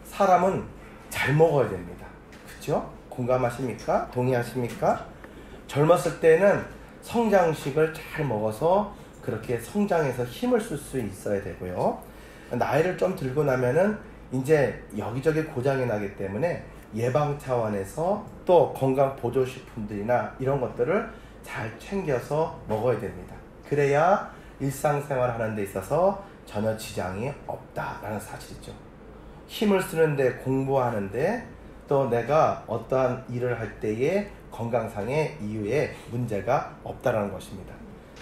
사람은 잘 먹어야 됩니다. 그렇죠? 공감하십니까? 동의하십니까? 젊었을 때는 성장식을 잘 먹어서 그렇게 성장해서 힘을 쓸 수 있어야 되고요. 나이를 좀 들고 나면은 이제 여기저기 고장이 나기 때문에 예방 차원에서 또 건강 보조식품들이나 이런 것들을 잘 챙겨서 먹어야 됩니다. 그래야 일상생활 하는 데 있어서 전혀 지장이 없다라는 사실이죠. 힘을 쓰는데, 공부하는데, 또 내가 어떠한 일을 할 때에 건강상의 이유에 문제가 없다라는 것입니다.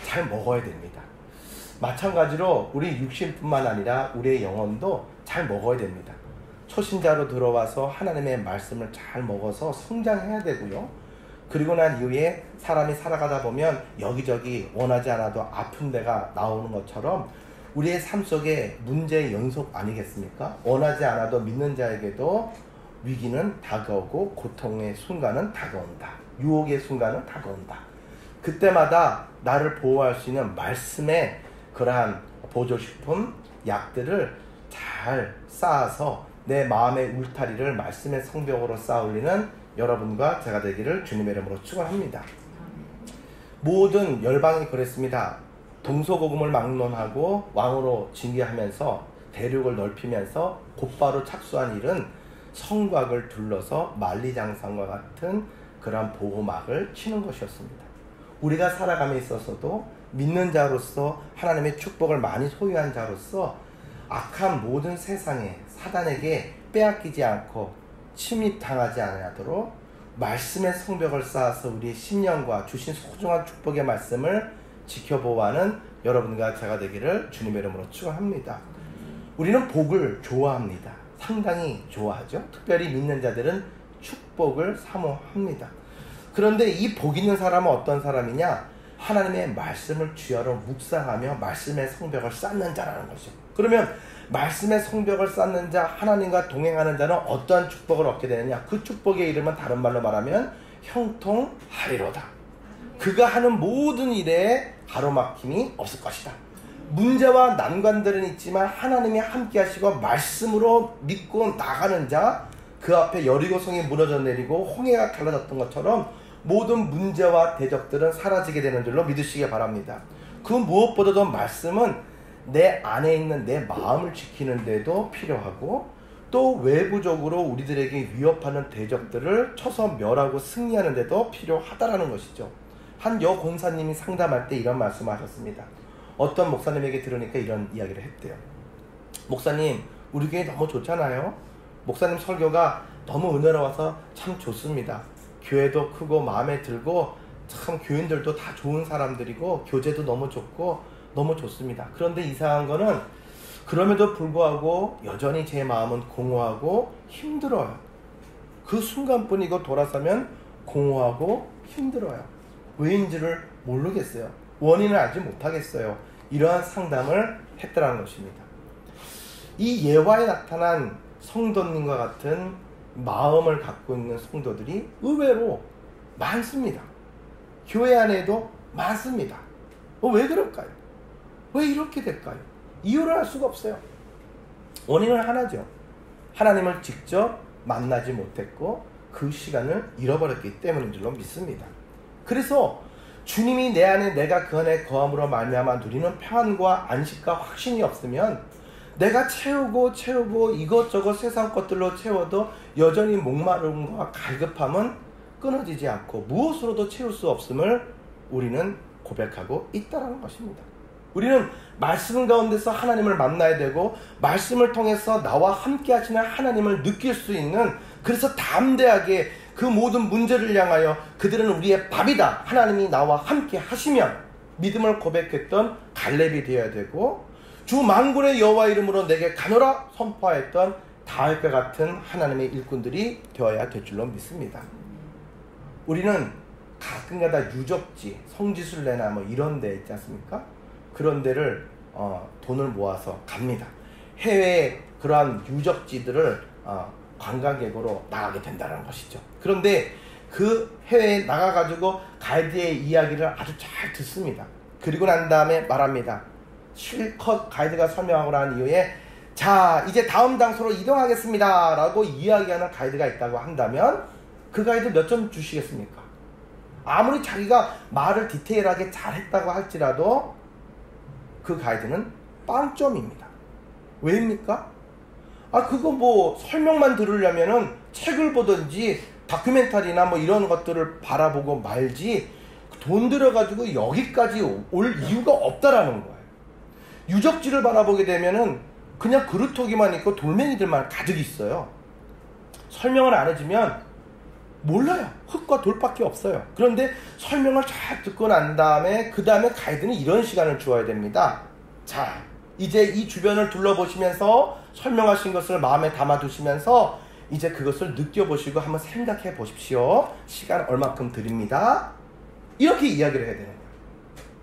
잘 먹어야 됩니다. 마찬가지로 우리 육신뿐만 아니라 우리의 영혼도 잘 먹어야 됩니다. 초신자로 들어와서 하나님의 말씀을 잘 먹어서 성장해야 되고요. 그리고 난 이후에 사람이 살아가다 보면 여기저기 원하지 않아도 아픈 데가 나오는 것처럼 우리의 삶 속에 문제의 연속 아니겠습니까? 원하지 않아도 믿는 자에게도 위기는 다가오고 고통의 순간은 다가온다. 유혹의 순간은 다가온다. 그때마다 나를 보호할 수 있는 말씀의 그러한 보조식품, 약들을 잘 쌓아서 내 마음의 울타리를 말씀의 성벽으로 쌓아올리는 여러분과 제가 되기를 주님의 이름으로 축원합니다. 모든 열방이 그랬습니다. 동서고금을 막론하고 왕으로 징계하면서 대륙을 넓히면서 곧바로 착수한 일은 성곽을 둘러서 만리장성과 같은 그러한 보호막을 치는 것이었습니다. 우리가 살아감에 있어서도 믿는 자로서 하나님의 축복을 많이 소유한 자로서 악한 모든 세상에 사단에게 빼앗기지 않고 침입당하지 않도록 말씀의 성벽을 쌓아서 우리의 심령과 주신 소중한 축복의 말씀을 지켜보아하는 여러분과 제가 되기를 주님의 이름으로 축원합니다. 우리는 복을 좋아합니다. 상당히 좋아하죠. 특별히 믿는 자들은 축복을 사모합니다. 그런데 이 복 있는 사람은 어떤 사람이냐? 하나님의 말씀을 주야로 묵상하며 말씀의 성벽을 쌓는 자라는 것이죠. 그러면 말씀의 성벽을 쌓는 자, 하나님과 동행하는 자는 어떠한 축복을 얻게 되느냐? 그 축복의 이름은 다른 말로 말하면 형통하리로다. 그가 하는 모든 일에 가로막힘이 없을 것이다. 문제와 난관들은 있지만 하나님이 함께 하시고 말씀으로 믿고 나가는 자, 그 앞에 여리고성이 무너져 내리고 홍해가 갈라졌던 것처럼 모든 문제와 대적들은 사라지게 되는 줄로 믿으시기 바랍니다. 그 무엇보다도 말씀은 내 안에 있는 내 마음을 지키는 데도 필요하고 또 외부적으로 우리들에게 위협하는 대적들을 쳐서 멸하고 승리하는 데도 필요하다라는 것이죠. 한 여공사님이 상담할 때 이런 말씀을 하셨습니다. 어떤 목사님에게 들으니까 이런 이야기를 했대요. 목사님, 우리 교회 너무 좋잖아요. 목사님 설교가 너무 은혜로워서 참 좋습니다. 교회도 크고 마음에 들고 참 교인들도 다 좋은 사람들이고 교제도 너무 좋고 너무 좋습니다. 그런데 이상한 거는 그럼에도 불구하고 여전히 제 마음은 공허하고 힘들어요. 그 순간뿐이고 돌아서면 공허하고 힘들어요. 왜인지를 모르겠어요. 원인을 알지 못하겠어요. 이러한 상담을 했더라는 것입니다. 이 예화에 나타난 성도님과 같은 마음을 갖고 있는 성도들이 의외로 많습니다. 교회 안에도 많습니다. 왜 그럴까요? 왜 이렇게 될까요? 이유를 알 수가 없어요. 원인은 하나죠. 하나님을 직접 만나지 못했고 그 시간을 잃어버렸기 때문인 줄로 믿습니다. 그래서 주님이 내 안에 내가 그 안에 거함으로 말미암아 누리는 평안과 안식과 확신이 없으면 내가 채우고 이것저것 세상 것들로 채워도 여전히 목마름과 갈급함은 끊어지지 않고 무엇으로도 채울 수 없음을 우리는 고백하고 있다는 것입니다. 우리는 말씀 가운데서 하나님을 만나야 되고 말씀을 통해서 나와 함께 하시는 하나님을 느낄 수 있는, 그래서 담대하게 그 모든 문제를 향하여 그들은 우리의 밥이다, 하나님이 나와 함께 하시면 믿음을 고백했던 갈렙이 되어야 되고, 주 만군의 여호와 이름으로 내게 가노라 선포하였던 다윗과 같은 하나님의 일꾼들이 되어야 될 줄로 믿습니다. 우리는 가끔가다 유적지, 성지순례나 뭐 이런 데 있지 않습니까? 그런 데를 돈을 모아서 갑니다. 해외에 그러한 유적지들을 관광객으로 나가게 된다는 것이죠. 그런데 그 해외에 나가가지고 가이드의 이야기를 아주 잘 듣습니다. 그리고 난 다음에 말합니다. 실컷 가이드가 설명하고 난 이후에 자, 이제 다음 장소로 이동하겠습니다 라고 이야기하는 가이드가 있다고 한다면 그 가이드 몇 점 주시겠습니까? 아무리 자기가 말을 디테일하게 잘했다고 할지라도 그 가이드는 빵점입니다. 왜입니까? 그거 뭐 설명만 들으려면은 책을 보든지 다큐멘터리나 뭐 이런 것들을 바라보고 말지 돈 들여가지고 여기까지 올 이유가 없다라는 거예요. 유적지를 바라보게 되면은 그냥 그루터기만 있고 돌멩이들만 가득 있어요. 설명을 안 해주면 몰라요. 흙과 돌밖에 없어요. 그런데 설명을 잘 듣고 난 다음에 그 다음에 가이드는 이런 시간을 주어야 됩니다. 자, 이제 이 주변을 둘러보시면서 설명하신 것을 마음에 담아두시면서 이제 그것을 느껴보시고 한번 생각해 보십시오. 시간 얼마큼 드립니다. 이렇게 이야기를 해야 되는 거예요.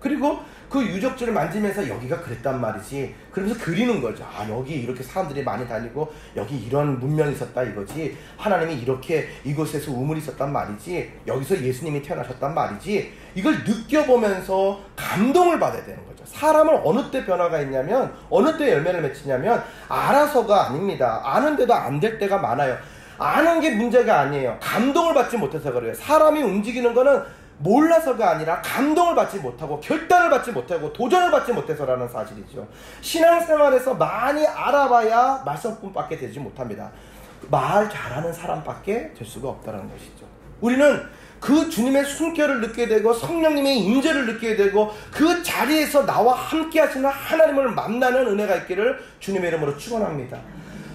그리고 그 유적지를 만지면서 여기가 그랬단 말이지. 그러면서 그리는 거죠. 여기 이렇게 사람들이 많이 다니고 여기 이런 문명이 있었다 이거지. 하나님이 이렇게 이곳에서 우물이 있었단 말이지. 여기서 예수님이 태어나셨단 말이지. 이걸 느껴보면서 감동을 받아야 되는 거죠. 사람은 어느 때 변화가 있냐면, 어느 때 열매를 맺히냐면 알아서가 아닙니다. 아는데도 안 될 때가 많아요. 아는 게 문제가 아니에요. 감동을 받지 못해서 그래요. 사람이 움직이는 거는 몰라서가 아니라 감동을 받지 못하고 결단을 받지 못하고 도전을 받지 못해서라는 사실이죠. 신앙생활에서 많이 알아봐야 말씀뿐밖에 되지 못합니다. 말 잘하는 사람밖에 될 수가 없다는 것이죠. 우리는 그 주님의 숨결을 느끼게 되고 성령님의 임재를 느끼게 되고 그 자리에서 나와 함께 하시는 하나님을 만나는 은혜가 있기를 주님의 이름으로 축원합니다.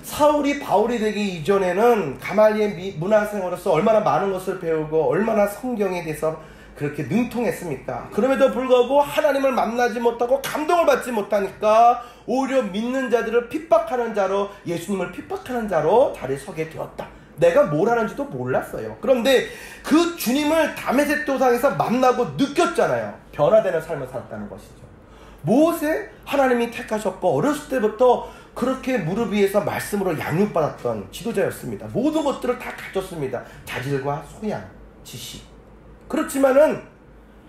사울이 바울이 되기 이전에는 가말리엘 문화생으로서 얼마나 많은 것을 배우고 얼마나 성경에 대해서 그렇게 능통했습니까? 그럼에도 불구하고 하나님을 만나지 못하고 감동을 받지 못하니까 오히려 믿는 자들을 핍박하는 자로, 예수님을 핍박하는 자로 자리에 서게 되었다. 내가 뭘 하는지도 몰랐어요. 그런데 그 주님을 다메섹 도상에서 만나고 느꼈잖아요. 변화되는 삶을 살았다는 것이죠. 모세 하나님이 택하셨고 어렸을 때부터 그렇게 무릎 위에서 말씀으로 양육받았던 지도자였습니다. 모든 것들을 다 가졌습니다. 자질과 소양, 지식. 그렇지만은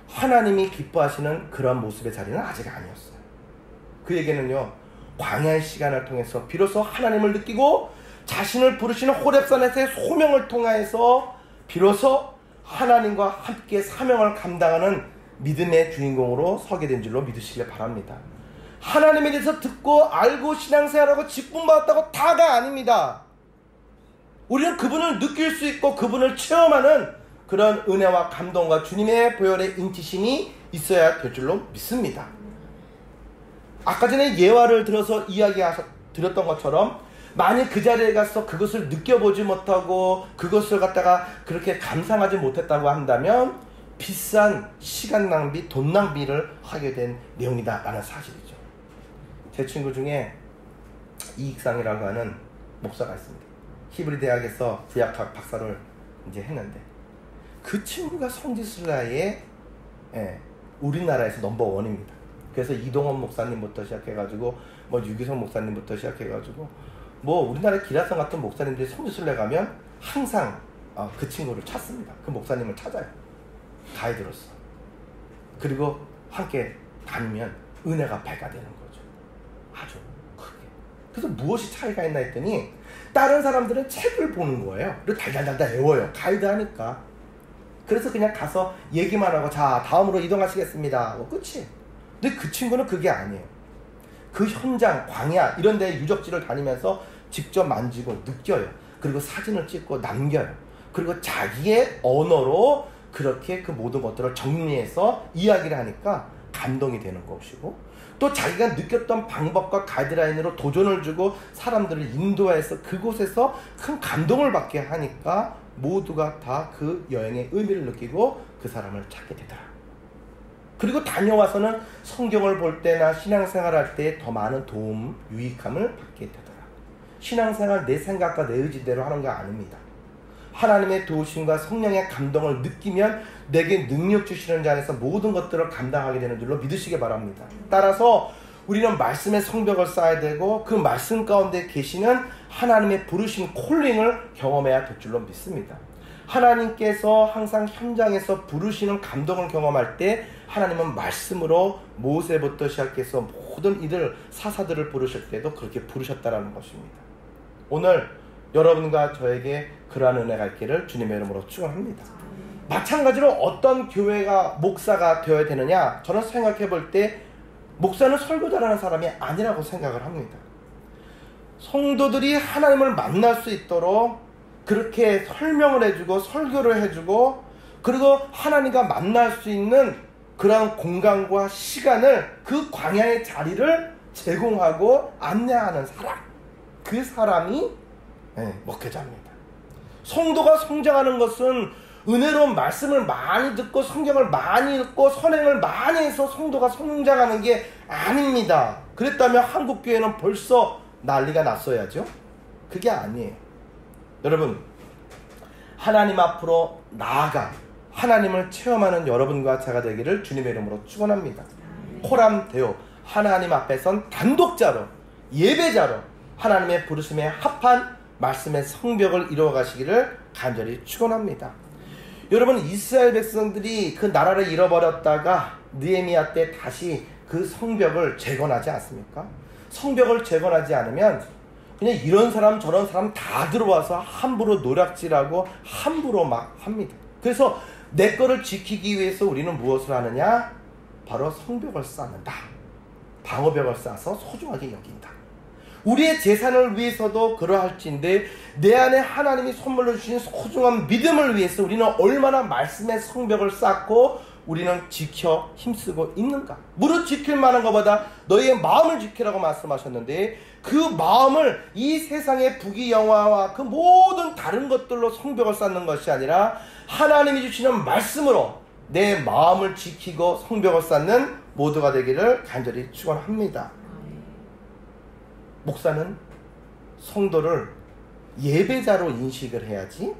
하나님이 기뻐하시는 그런 모습의 자리는 아직 아니었어요. 그에게는요, 광야의 시간을 통해서 비로소 하나님을 느끼고 자신을 부르시는 호렙산에서의 소명을 통하여서 비로소 하나님과 함께 사명을 감당하는 믿음의 주인공으로 서게 된 줄로 믿으시길 바랍니다. 하나님에 대해서 듣고 알고 신앙생활하고 직분받았다고 다가 아닙니다. 우리는 그분을 느낄 수 있고 그분을 체험하는 그런 은혜와 감동과 주님의 보혈의 인치심이 있어야 될 줄로 믿습니다. 아까 전에 예화를 들어서 드렸던 것처럼 만약 그 자리에 가서 그것을 느껴보지 못하고 그것을 갖다가 그렇게 감상하지 못했다고 한다면 비싼 시간 낭비, 돈 낭비를 하게 된 내용이다 라는 사실이죠. 제 친구 중에 이익상이라고 하는 목사가 있습니다. 히브리 대학에서 구약학 박사를 이제 했는데 그 친구가 성지순례에 우리나라에서 넘버원입니다. 그래서 이동원 목사님부터 시작해가지고 뭐 유기성 목사님부터 시작해가지고 뭐 우리나라 기라성 같은 목사님들이 성지순례 가면 항상 그 친구를 찾습니다. 그 목사님을 찾아요. 가이드로서. 그리고 함께 다니면 은혜가 배가 되는 거죠. 아주 크게. 그래서 무엇이 차이가 있나 했더니 다른 사람들은 책을 보는 거예요. 그리고 달달달달 외워요. 가이드 하니까. 그래서 그냥 가서 얘기만 하고 자 다음으로 이동하시겠습니다. 끝이. 근데 그 친구는 그게 아니에요. 그 현장, 광야 이런 데 유적지를 다니면서 직접 만지고 느껴요. 그리고 사진을 찍고 남겨요. 그리고 자기의 언어로 그렇게 그 모든 것들을 정리해서 이야기를 하니까 감동이 되는 것이고 또 자기가 느꼈던 방법과 가이드라인으로 도전을 주고 사람들을 인도해서 그곳에서 큰 감동을 받게 하니까 모두가 다 그 여행의 의미를 느끼고 그 사람을 찾게 되더라. 그리고 다녀와서는 성경을 볼 때나 신앙생활 할 때 더 많은 도움, 유익함을 받게 되더라. 신앙생활 내 생각과 내 의지대로 하는 거 아닙니다. 하나님의 도우심과 성령의 감동을 느끼면 내게 능력 주시는 자 안에서 모든 것들을 감당하게 되는 줄로 믿으시기 바랍니다. 따라서 우리는 말씀의 성벽을 쌓아야 되고 그 말씀 가운데 계시는 하나님의 부르심 콜링을 경험해야 될 줄로 믿습니다. 하나님께서 항상 현장에서 부르시는 감동을 경험할 때 하나님은 말씀으로 모세부터 시작해서 모든 이들 사사들을 부르실 때도 그렇게 부르셨다라는 것입니다. 오늘 여러분과 저에게 그러한 은혜가 있기를 주님의 이름으로 축원합니다. 마찬가지로 어떤 교회가 목사가 되어야 되느냐, 저는 생각해 볼 때 목사는 설교자라는 사람이 아니라고 생각을 합니다. 성도들이 하나님을 만날 수 있도록 그렇게 설명을 해주고 설교를 해주고, 그리고 하나님과 만날 수 있는 그런 공간과 시간을, 그 광야의 자리를 제공하고 안내하는 사람, 그 사람이 목회자입니다. 성도가 성장하는 것은 은혜로운 말씀을 많이 듣고 성경을 많이 읽고 선행을 많이 해서 성도가 성장하는 게 아닙니다. 그랬다면 한국교회는 벌써 난리가 났어야죠. 그게 아니에요. 여러분, 하나님 앞으로 나아가 하나님을 체험하는 여러분과 제가 되기를 주님의 이름으로 축원합니다. 코람데오, 하나님 앞에선 단독자로, 예배자로 하나님의 부르심에 합한 말씀의 성벽을 이루어 가시기를 간절히 축원합니다. 여러분, 이스라엘 백성들이 그 나라를 잃어버렸다가 느헤미야 때 다시 그 성벽을 재건하지 않습니까? 성벽을 재건하지 않으면 그냥 이런 사람 저런 사람 다 들어와서 함부로 노략질하고 함부로 막 합니다. 그래서 내 거를 지키기 위해서 우리는 무엇을 하느냐? 바로 성벽을 쌓는다. 방어벽을 쌓아서 소중하게 여긴다. 우리의 재산을 위해서도 그러할진데 내 안에 하나님이 선물로 주신 소중한 믿음을 위해서 우리는 얼마나 말씀의 성벽을 쌓고 우리는 지켜 힘쓰고 있는가? 무릇 지킬 만한 것보다 너희의 마음을 지키라고 말씀하셨는데, 그 마음을 이 세상의 부귀영화와 그 모든 다른 것들로 성벽을 쌓는 것이 아니라 하나님이 주시는 말씀으로 내 마음을 지키고 성벽을 쌓는 모두가 되기를 간절히 축원합니다. 목사는 성도를 예배자로 인식을 해야지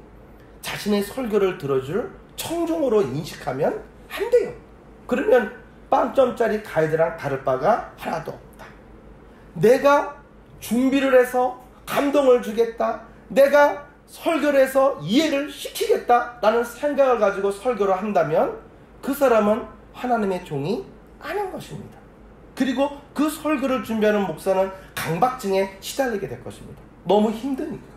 자신의 설교를 들어줄 청중으로 인식하면 안 돼요. 그러면 빵점짜리 가이드랑 다를 바가 하나도 없다. 내가 준비를 해서 감동을 주겠다, 내가 설교를 해서 이해를 시키겠다 라는 생각을 가지고 설교를 한다면 그 사람은 하나님의 종이 아닌 것입니다. 그리고 그 설교를 준비하는 목사는 강박증에 시달리게 될 것입니다. 너무 힘드니까.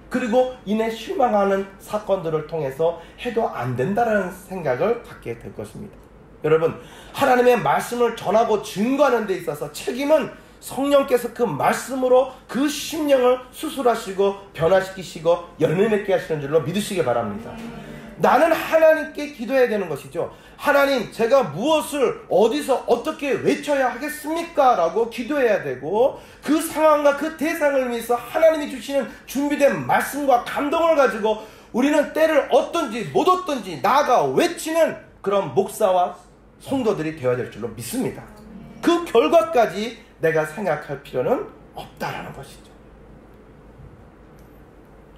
그리고 이내 실망하는 사건들을 통해서 해도 안 된다라는 생각을 갖게 될 것입니다. 여러분, 하나님의 말씀을 전하고 증거하는 데 있어서 책임은 성령께서 그 말씀으로 그 심령을 수술하시고 변화시키시고 열매 맺게 하시는 줄로 믿으시기 바랍니다. 나는 하나님께 기도해야 되는 것이죠. 하나님, 제가 무엇을 어디서 어떻게 외쳐야 하겠습니까? 라고 기도해야 되고, 그 상황과 그 대상을 위해서 하나님이 주시는 준비된 말씀과 감동을 가지고 우리는 때를 얻든지 못 얻든지 나아가 외치는 그런 목사와 성도들이 되어야 될 줄로 믿습니다. 그 결과까지 내가 생각할 필요는 없다라는 것이죠.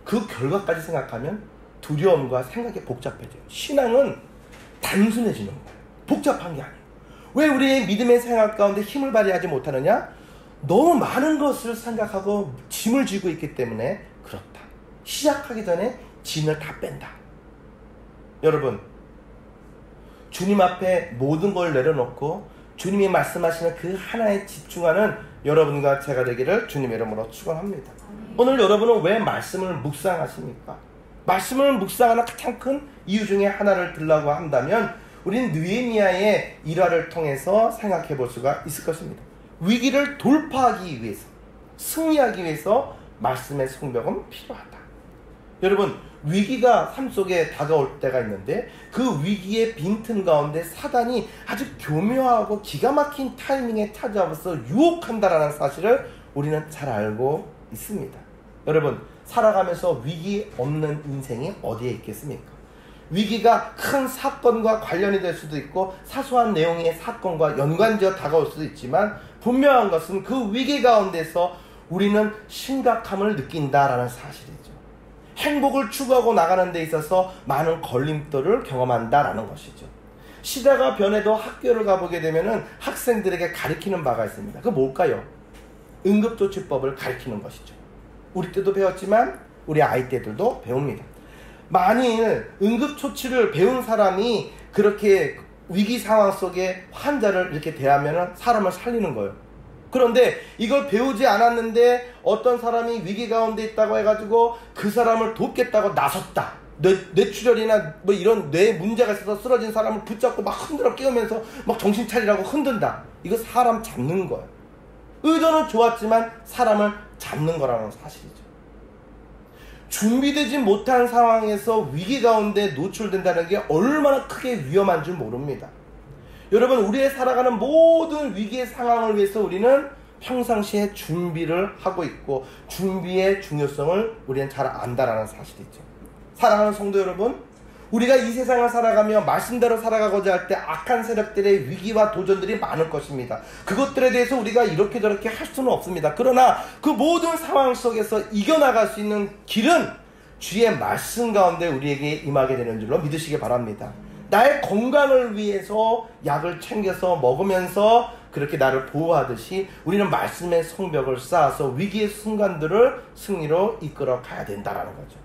그 결과까지 생각하면 두려움과 생각이 복잡해져요. 신앙은 단순해지는 거예요. 복잡한 게 아니에요. 왜 우리의 믿음의 생활 가운데 힘을 발휘하지 못하느냐? 너무 많은 것을 생각하고 짐을 지고 있기 때문에 그렇다. 시작하기 전에 짐을 다 뺀다. 여러분, 주님 앞에 모든 걸 내려놓고 주님이 말씀하시는 그 하나에 집중하는 여러분과 제가 되기를 주님의 이름으로 축원합니다. 오늘 여러분은 왜 말씀을 묵상하십니까? 말씀을 묵상하는 가장 큰 이유 중에 하나를 들라고 한다면 우리는 느헤미야의 일화를 통해서 생각해 볼 수가 있을 것입니다. 위기를 돌파하기 위해서, 승리하기 위해서 말씀의 성벽은 필요하다. 여러분, 위기가 삶 속에 다가올 때가 있는데 그 위기의 빈틈 가운데 사단이 아주 교묘하고 기가 막힌 타이밍에 찾아와서 유혹한다라는 사실을 우리는 잘 알고 있습니다. 여러분, 살아가면서 위기 없는 인생이 어디에 있겠습니까? 위기가 큰 사건과 관련이 될 수도 있고 사소한 내용의 사건과 연관지어 다가올 수도 있지만 분명한 것은 그 위기 가운데서 우리는 심각함을 느낀다라는 사실이죠. 행복을 추구하고 나가는 데 있어서 많은 걸림돌을 경험한다라는 것이죠. 시대가 변해도 학교를 가보게 되면 학생들에게 가르치는 바가 있습니다. 그게 뭘까요? 응급조치법을 가르치는 것이죠. 우리 때도 배웠지만 우리 아이 때들도 배웁니다. 만일 응급처치를 배운 사람이 그렇게 위기 상황 속에 환자를 이렇게 대하면 사람을 살리는 거예요. 그런데 이걸 배우지 않았는데 어떤 사람이 위기 가운데 있다고 해가지고 그 사람을 돕겠다고 나섰다. 뇌출혈이나 뭐 이런 뇌 문제가 있어서 쓰러진 사람을 붙잡고 막 흔들어 깨우면서 막 정신 차리라고 흔든다. 이거 사람 잡는 거예요. 의도는 좋았지만 사람을 잡는 거라는 사실이죠. 준비되지 못한 상황에서 위기 가운데 노출된다는 게 얼마나 크게 위험한 줄 모릅니다. 여러분, 우리의 살아가는 모든 위기의 상황을 위해서 우리는 평상시에 준비를 하고 있고 준비의 중요성을 우리는 잘 안다라는 사실이죠. 사랑하는 성도 여러분, 우리가 이 세상을 살아가며 말씀대로 살아가고자 할 때 악한 세력들의 위기와 도전들이 많을 것입니다. 그것들에 대해서 우리가 이렇게 저렇게 할 수는 없습니다. 그러나 그 모든 상황 속에서 이겨나갈 수 있는 길은 주의 말씀 가운데 우리에게 임하게 되는 줄로 믿으시기 바랍니다. 나의 건강을 위해서 약을 챙겨서 먹으면서 그렇게 나를 보호하듯이 우리는 말씀의 성벽을 쌓아서 위기의 순간들을 승리로 이끌어 가야 된다는 거죠.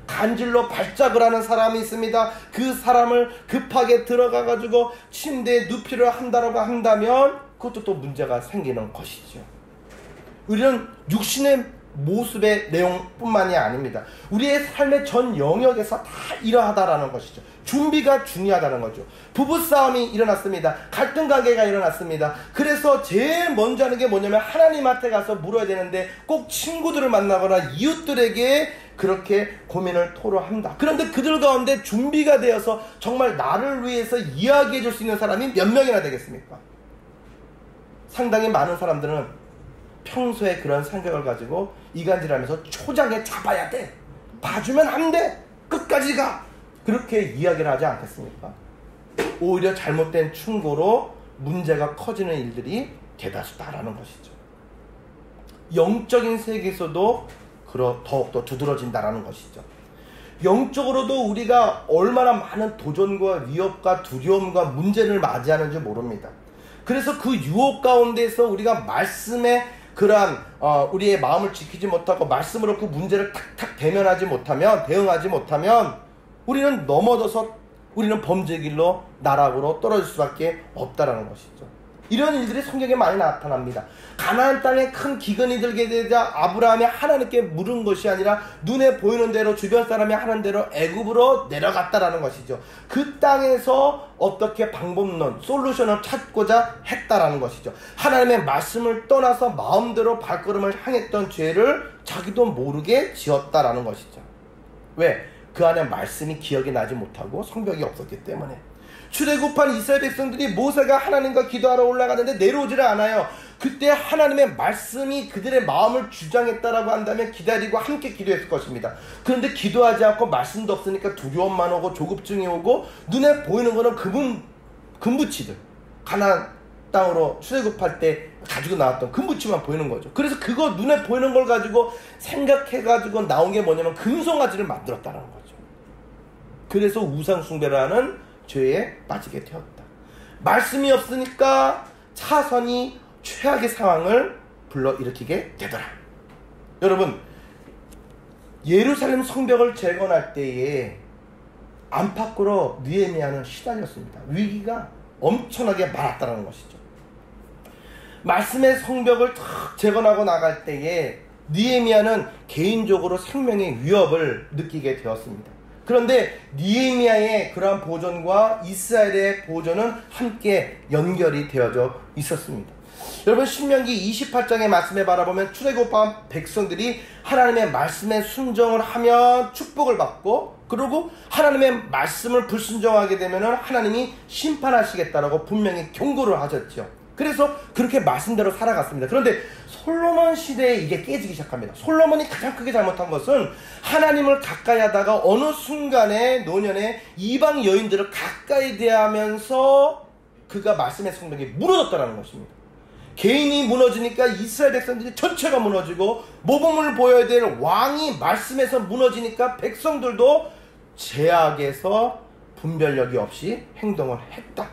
간질로 발작을 하는 사람이 있습니다. 그 사람을 급하게 들어가가지고 침대에 눕히려 한다고 한다면 그것도 또 문제가 생기는 것이죠. 우리는 육신의 모습의 내용뿐만이 아닙니다. 우리의 삶의 전 영역에서 다 이러하다라는 것이죠. 준비가 중요하다는 거죠. 부부싸움이 일어났습니다. 갈등 관계가 일어났습니다. 그래서 제일 먼저 하는 게 뭐냐면 하나님한테 가서 물어야 되는데 꼭 친구들을 만나거나 이웃들에게 그렇게 고민을 토로한다. 그런데 그들 가운데 준비가 되어서 정말 나를 위해서 이야기해 줄 수 있는 사람이 몇 명이나 되겠습니까? 상당히 많은 사람들은 평소에 그런 생각을 가지고 이간질하면서 초장에 잡아야 돼, 봐주면 안 돼, 끝까지 가, 그렇게 이야기를 하지 않겠습니까? 오히려 잘못된 충고로 문제가 커지는 일들이 대다수다라는 것이죠. 영적인 세계에서도 더욱더 두드러진다라는 것이죠. 영적으로도 우리가 얼마나 많은 도전과 위협과 두려움과 문제를 맞이하는지 모릅니다. 그래서 그 유혹 가운데서 우리가 말씀에 그러한 우리의 마음을 지키지 못하고 말씀으로 그 문제를 탁탁 대응하지 못하면 우리는 넘어져서 우리는 범죄 길로 나락으로 떨어질 수밖에 없다라는 것이죠. 이런 일들이 성경에 많이 나타납니다. 가나안 땅에 큰 기근이 들게 되자 아브라함이 하나님께 물은 것이 아니라 눈에 보이는 대로 주변 사람이 하는 대로 애굽으로 내려갔다라는 것이죠. 그 땅에서 어떻게 방법론, 솔루션을 찾고자 했다라는 것이죠. 하나님의 말씀을 떠나서 마음대로 발걸음을 향했던 죄를 자기도 모르게 지었다라는 것이죠. 왜? 그 안에 말씀이 기억이 나지 못하고 성벽이 없었기 때문에. 출애굽한 이스라엘 백성들이 모세가 하나님과 기도하러 올라가는데 내려오지를 않아요. 그때 하나님의 말씀이 그들의 마음을 주장했다라고 한다면 기다리고 함께 기도했을 것입니다. 그런데 기도하지 않고 말씀도 없으니까 두려움만 오고 조급증이 오고 눈에 보이는 거는 금붙이들, 가나안 땅으로 출애굽할 때 가지고 나왔던 금붙이만 보이는 거죠. 그래서 그거 눈에 보이는 걸 가지고 생각해가지고 나온 게 뭐냐면 금송아지를 만들었다는 거죠. 그래서 우상숭배라는 죄에 빠지게 되었다. 말씀이 없으니까 차선이 최악의 상황을 불러일으키게 되더라. 여러분, 예루살렘 성벽을 재건할 때에 안팎으로 느헤미야는 시달렸습니다. 위기가 엄청나게 많았다는 것이죠. 말씀의 성벽을 탁 재건하고 나갈 때에 느헤미야는 개인적으로 생명의 위협을 느끼게 되었습니다. 그런데 느헤미야의 그러한 보존과 이스라엘의 보존은 함께 연결이 되어져 있었습니다. 여러분, 신명기 28장의 말씀에 바라보면 출애굽한 백성들이 하나님의 말씀에 순종을 하면 축복을 받고, 그리고 하나님의 말씀을 불순종하게 되면 하나님이 심판하시겠다라고 분명히 경고를 하셨죠. 그래서 그렇게 말씀대로 살아갔습니다. 그런데 솔로몬 시대에 이게 깨지기 시작합니다. 솔로몬이 가장 크게 잘못한 것은 하나님을 가까이 하다가 어느 순간에 노년에 이방 여인들을 가까이 대하면서 그가 말씀의 성벽이 무너졌다는 것입니다. 개인이 무너지니까 이스라엘 백성들이 전체가 무너지고, 모범을 보여야 될 왕이 말씀에서 무너지니까 백성들도 제약에서 분별력이 없이 행동을 했다.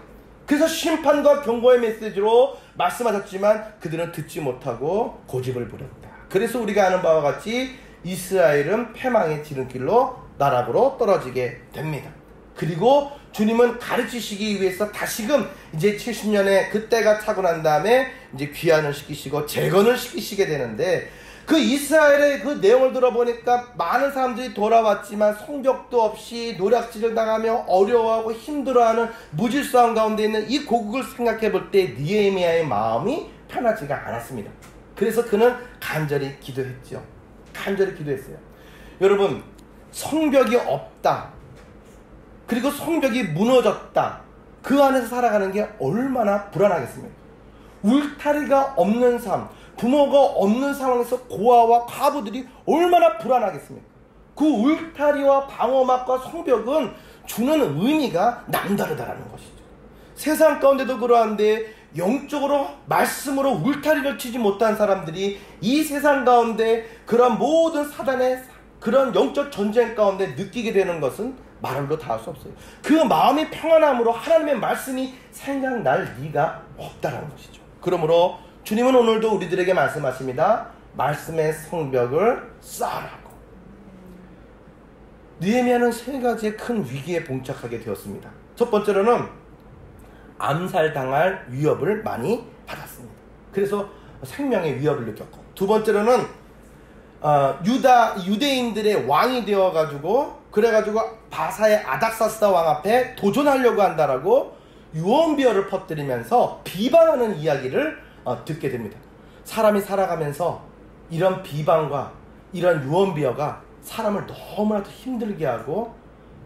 그래서 심판과 경고의 메시지로 말씀하셨지만 그들은 듣지 못하고 고집을 부렸다. 그래서 우리가 아는 바와 같이 이스라엘은 패망의 지름길로 나락으로 떨어지게 됩니다. 그리고 주님은 가르치시기 위해서 다시금 이제 70년의 그때가 차고 난 다음에 이제 귀환을 시키시고 재건을 시키시게 되는데, 그 이스라엘의 그 내용을 들어보니까 많은 사람들이 돌아왔지만 성벽도 없이 노략질을 당하며 어려워하고 힘들어하는 무질서한 가운데 있는 이 고국을 생각해 볼 때 느헤미야의 마음이 편하지가 않았습니다. 그래서 그는 간절히 기도했죠. 간절히 기도했어요. 여러분, 성벽이 없다, 그리고 성벽이 무너졌다, 그 안에서 살아가는 게 얼마나 불안하겠습니까? 울타리가 없는 삶, 부모가 없는 상황에서 고아와 과부들이 얼마나 불안하겠습니까? 그 울타리와 방어막과 성벽은 주는 의미가 남다르다라는 것이죠. 세상 가운데도 그러한데 영적으로 말씀으로 울타리를 치지 못한 사람들이 이 세상 가운데 그런 모든 사단의 그런 영적 전쟁 가운데 느끼게 되는 것은 말로 다 할 수 없어요. 그 마음이 평안함으로 하나님의 말씀이 생각날 리가 없다라는 것이죠. 그러므로 주님은 오늘도 우리들에게 말씀하십니다. 말씀의 성벽을 쌓으라고. 느헤미야는 세 가지의 큰 위기에 봉착하게 되었습니다. 첫 번째로는 암살당할 위협을 많이 받았습니다. 그래서 생명의 위협을 느꼈고, 두 번째로는 유대인들의 왕이 되어가지고 그래가지고 바사의 아닥사스다 왕 앞에 도전하려고 한다라고 유언비어를 퍼뜨리면서 비방하는 이야기를 듣게 됩니다. 사람이 살아가면서 이런 비방과 이런 유언비어가 사람을 너무나도 힘들게 하고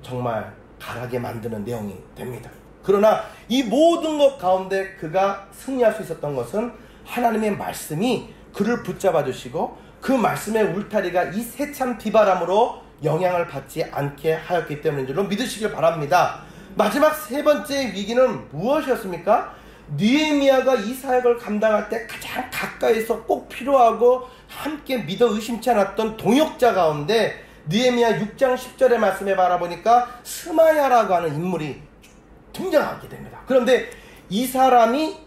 정말 가라게 만드는 내용이 됩니다. 그러나 이 모든 것 가운데 그가 승리할 수 있었던 것은 하나님의 말씀이 그를 붙잡아 주시고 그 말씀의 울타리가 이 세찬 비바람으로 영향을 받지 않게 하였기 때문인 줄로 믿으시길 바랍니다. 마지막 세 번째 위기는 무엇이었습니까? 느헤미야가 이 사역을 감당할 때 가장 가까이서 꼭 필요하고 함께 믿어 의심치 않았던 동역자 가운데 느헤미야 6장 10절의 말씀에 바라보니까 스마야라고 하는 인물이 등장하게 됩니다. 그런데 이 사람이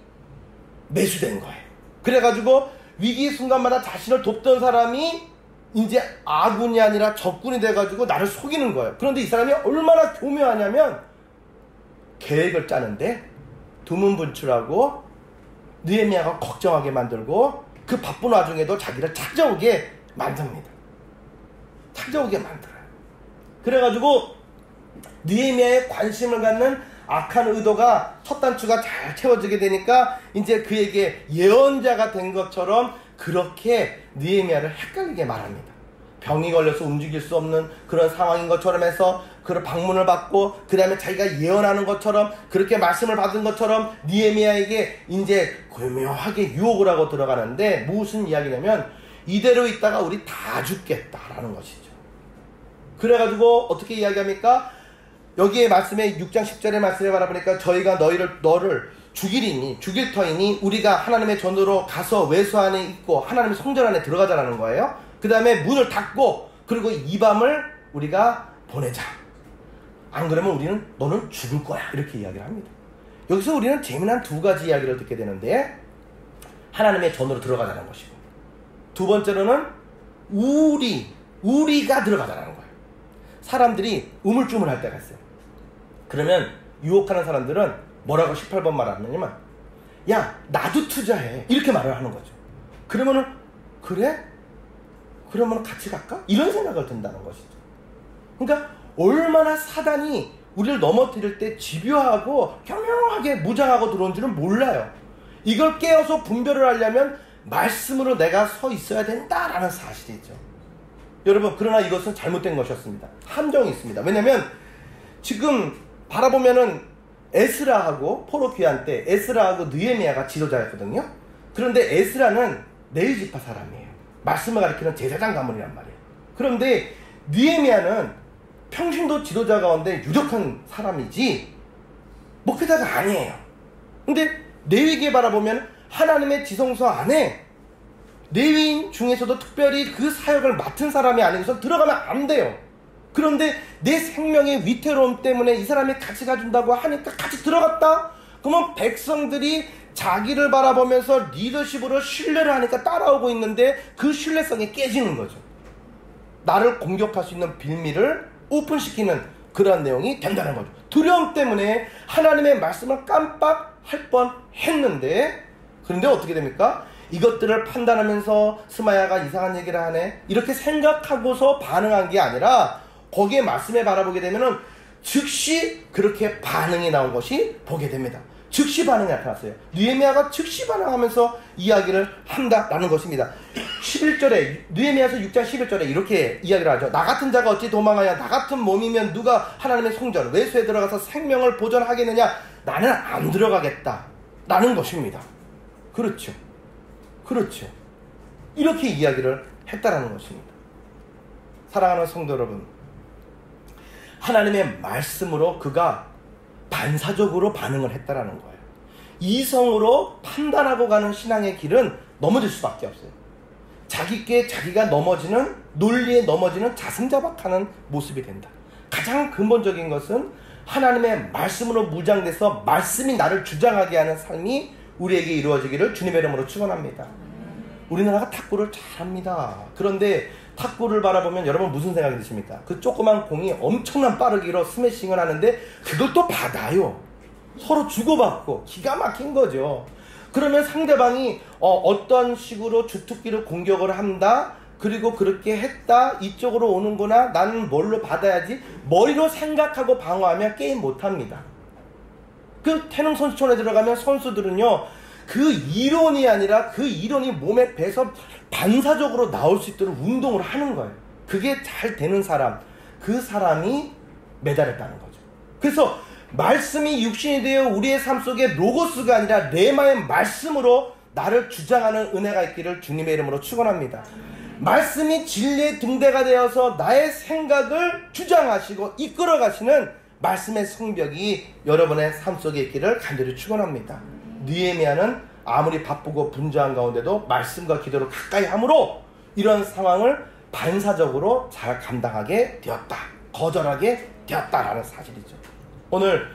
매수된 거예요. 그래가지고 위기 순간마다 자신을 돕던 사람이 이제 아군이 아니라 적군이 돼가지고 나를 속이는 거예요. 그런데 이 사람이 얼마나 교묘하냐면 계획을 짜는데 두문분출하고 느헤미야가 걱정하게 만들고 그 바쁜 와중에도 자기를 찾아오게 만듭니다. 찾아오게 만들어요. 그래가지고 느헤미야에 관심을 갖는 악한 의도가 첫 단추가 잘 채워지게 되니까 이제 그에게 예언자가 된 것처럼 그렇게 느헤미야를 헷갈리게 말합니다. 병이 걸려서 움직일 수 없는 그런 상황인 것처럼 해서 그를 방문을 받고 그 다음에 자기가 예언하는 것처럼 그렇게 말씀을 받은 것처럼 느헤미야에게 이제 교묘하게 유혹을 하고 들어가는데 무슨 이야기냐면 이대로 있다가 우리 다 죽겠다라는 것이죠. 그래가지고 어떻게 이야기합니까? 여기에 말씀에 6장 10절의 말씀에 바라보니까 저희가 너를 죽일 터이니 우리가 하나님의 전으로 가서 외소 안에 있고 하나님의 성전 안에 들어가자라는 거예요. 그 다음에 문을 닫고 그리고 이 밤을 우리가 보내자. 안 그러면 너는 죽을 거야. 이렇게 이야기를 합니다. 여기서 우리는 재미난 두 가지 이야기를 듣게 되는데 하나님의 전으로 들어가자는 것이고 두 번째로는 우리가 들어가자는 거예요. 사람들이 우물쭈물할 때가 있어요. 그러면 유혹하는 사람들은 뭐라고 18번 말하냐면 야 나도 투자해 이렇게 말을 하는 거죠. 그러면은 그래? 그러면 같이 갈까? 이런 생각을 든다는 것이죠. 그러니까 얼마나 사단이 우리를 넘어뜨릴 때 집요하고 교묘하게 무장하고 들어온 줄은 몰라요. 이걸 깨어서 분별을 하려면 말씀으로 내가 서 있어야 된다라는 사실이죠. 여러분, 그러나 이것은 잘못된 것이었습니다. 함정이 있습니다. 왜냐면 지금 바라보면은 에스라하고 포로 귀환 때 에스라하고 느헤미야가 지도자였거든요. 그런데 에스라는 레위지파 사람이에요. 말씀을 가리키는 제사장 가문이란 말이에요. 그런데 느헤미야는 평신도 지도자 가운데 유력한 사람이지 목회자가 아니에요. 근데 레위기에 바라보면 하나님의 지성소 안에 레위인 중에서도 특별히 그 사역을 맡은 사람이 아니고서 들어가면 안 돼요. 그런데 내 생명의 위태로움 때문에 이 사람이 같이 가준다고 하니까 같이 들어갔다? 그러면 백성들이 자기를 바라보면서 리더십으로 신뢰를 하니까 따라오고 있는데 그 신뢰성이 깨지는 거죠. 나를 공격할 수 있는 빌미를 오픈시키는 그러한 내용이 된다는 거죠. 두려움 때문에 하나님의 말씀을 깜빡할 뻔했는데, 그런데 어떻게 됩니까? 이것들을 판단하면서 스마야가 이상한 얘기를 하네, 이렇게 생각하고서 반응한 게 아니라 거기에 말씀에 바라보게 되면은 즉시 그렇게 반응이 나온 것이 보게 됩니다. 즉시 반응이 나타났어요. 느헤미야가 즉시 반응하면서 이야기를 한다라는 것입니다. 11절에, 느헤미야서 6장 11절에 이렇게 이야기를 하죠. 나 같은 자가 어찌 도망하냐? 나 같은 몸이면 누가 하나님의 성전 외소에 들어가서 생명을 보존하겠느냐? 나는 안 들어가겠다 라는 것입니다. 그렇죠. 이렇게 이야기를 했다라는 것입니다. 사랑하는 성도 여러분, 하나님의 말씀으로 그가 반사적으로 반응을 했다라는 거예요. 이성으로 판단하고 가는 신앙의 길은 넘어질 수밖에 없어요. 자기가 넘어지는, 논리에 넘어지는 자승자박하는 모습이 된다. 가장 근본적인 것은 하나님의 말씀으로 무장돼서 말씀이 나를 주장하게 하는 삶이 우리에게 이루어지기를 주님의 이름으로 축원합니다. 우리나라가 탁구를 잘합니다. 그런데 탁구를 바라보면 여러분 무슨 생각이 드십니까? 그 조그만 공이 엄청난 빠르기로 스매싱을 하는데 그걸 또 받아요. 서로 주고받고 기가 막힌 거죠. 그러면 상대방이 어떤 식으로 주특기를 공격을 한다, 그리고 그렇게 했다, 이쪽으로 오는구나, 나는 뭘로 받아야지, 머리로 생각하고 방어하면 게임 못합니다. 그 태릉 선수촌에 들어가면 선수들은요, 그 이론이 아니라 그 이론이 몸에 배서 반사적으로 나올 수 있도록 운동을 하는 거예요. 그게 잘 되는 사람, 그 사람이 메달했다는 거죠. 그래서 말씀이 육신이 되어 우리의 삶 속에 로고스가 아니라 레마의 말씀으로 나를 주장하는 은혜가 있기를 주님의 이름으로 축원합니다. 말씀이 진리의 등대가 되어서 나의 생각을 주장하시고 이끌어가시는 말씀의 성벽이 여러분의 삶 속에 있기를 간절히 축원합니다. 느헤미야는 아무리 바쁘고 분주한 가운데도 말씀과 기도를 가까이 함으로 이런 상황을 반사적으로 잘 감당하게 되었다, 거절하게 되었다라는 사실이죠. 오늘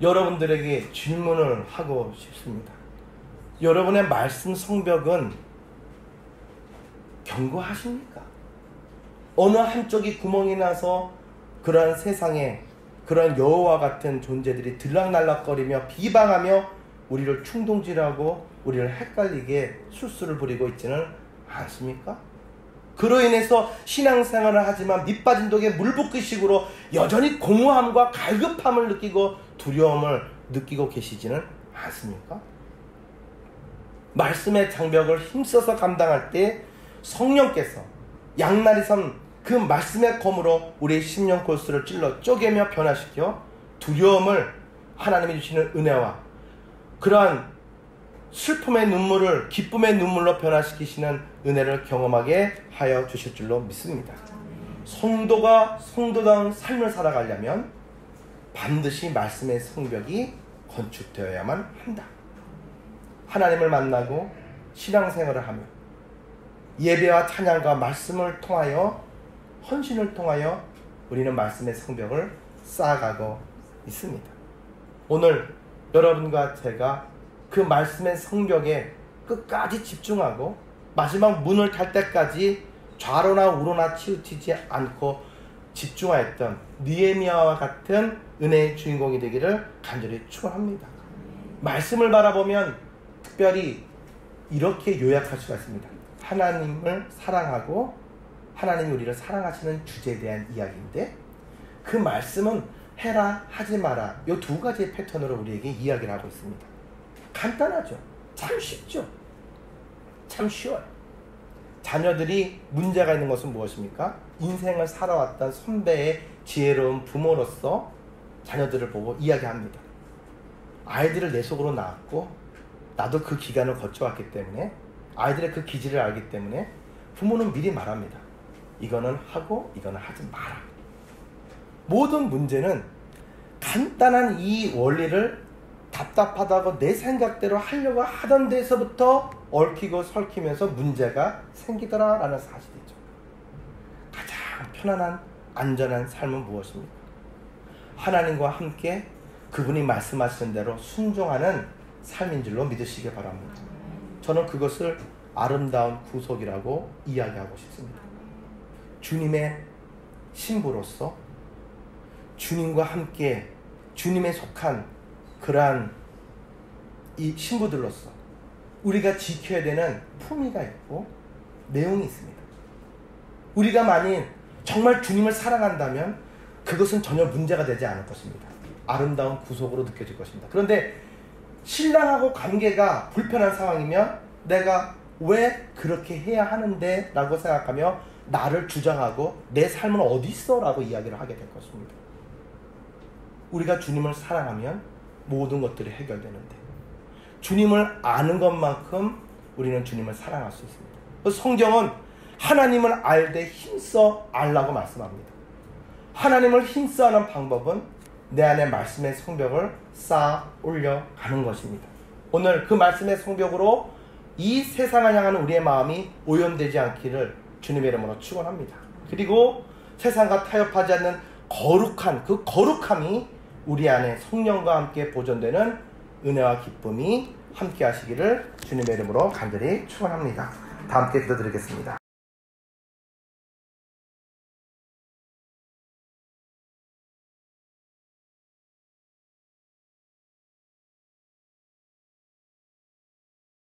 여러분들에게 질문을 하고 싶습니다. 여러분의 말씀 성벽은 견고하십니까? 어느 한쪽이 구멍이 나서 그러한 세상에 그런 여호와 같은 존재들이 들락날락거리며 비방하며 우리를 충동질하고 우리를 헷갈리게 술수를 부리고 있지는 않습니까? 그로 인해서 신앙생활을 하지만 밑빠진 독에 물붓기식으로 여전히 공허함과 갈급함을 느끼고 두려움을 느끼고 계시지는 않습니까? 말씀의 장벽을 힘써서 감당할 때 성령께서 양날이 선 그 말씀의 검으로 우리의 심령 골수를 찔러 쪼개며 변화시켜 두려움을 하나님이 주시는 은혜와 그러한 슬픔의 눈물을 기쁨의 눈물로 변화시키시는 은혜를 경험하게 하여 주실 줄로 믿습니다. 성도가 성도다운 삶을 살아가려면 반드시 말씀의 성벽이 건축되어야만 한다. 하나님을 만나고 신앙생활을 하며 예배와 찬양과 말씀을 통하여 헌신을 통하여 우리는 말씀의 성벽을 쌓아가고 있습니다. 오늘 여러분과 제가 그 말씀의 성벽에 끝까지 집중하고 마지막 문을 닫을 때까지 좌로나 우로나 치우치지 않고 집중하였던 느헤미야와 같은 은혜의 주인공이 되기를 간절히 축원합니다. 말씀을 바라보면 특별히 이렇게 요약할 수가 있습니다. 하나님을 사랑하고 하나님이 우리를 사랑하시는 주제에 대한 이야기인데, 그 말씀은 해라 하지 마라 이 두 가지의 패턴으로 우리에게 이야기를 하고 있습니다. 간단하죠. 참 쉽죠. 참 쉬워요. 자녀들이 문제가 있는 것은 무엇입니까? 인생을 살아왔던 선배의 지혜로운 부모로서 자녀들을 보고 이야기합니다. 아이들을 내 속으로 낳았고 나도 그 기간을 거쳐왔기 때문에 아이들의 그 기질을 알기 때문에 부모는 미리 말합니다. 이거는 하고 이거는 하지 마라. 모든 문제는 간단한 이 원리를 답답하다고 내 생각대로 하려고 하던 데서부터 얽히고 설키면서 문제가 생기더라라는 사실이죠. 가장 편안한 안전한 삶은 무엇입니까? 하나님과 함께 그분이 말씀하시는 대로 순종하는 삶인 줄로 믿으시기 바랍니다. 저는 그것을 아름다운 구속이라고 이야기하고 싶습니다. 주님의 신부로서 주님과 함께 주님에 속한 그러한 이 신부들로서 우리가 지켜야 되는 품위가 있고 내용이 있습니다. 우리가 만일 정말 주님을 사랑한다면 그것은 전혀 문제가 되지 않을 것입니다. 아름다운 구속으로 느껴질 것입니다. 그런데 신랑하고 관계가 불편한 상황이면 내가 왜 그렇게 해야 하는데 라고 생각하며 나를 주장하고 내 삶은 어디 있어? 라고 이야기를 하게 될 것입니다. 우리가 주님을 사랑하면 모든 것들이 해결되는데 주님을 아는 것만큼 우리는 주님을 사랑할 수 있습니다. 그래서 성경은 하나님을 알되 힘써 알라고 말씀합니다. 하나님을 힘써 하는 방법은 내 안에 말씀의 성벽을 쌓아 올려가는 것입니다. 오늘 그 말씀의 성벽으로 이 세상을 향하는 우리의 마음이 오염되지 않기를 주님의 이름으로 축원합니다. 그리고 세상과 타협하지 않는 거룩한 그 거룩함이 우리 안에 성령과 함께 보존되는 은혜와 기쁨이 함께 하시기를 주님의 이름으로 간절히 축원합니다. 다 함께 기도드리겠습니다.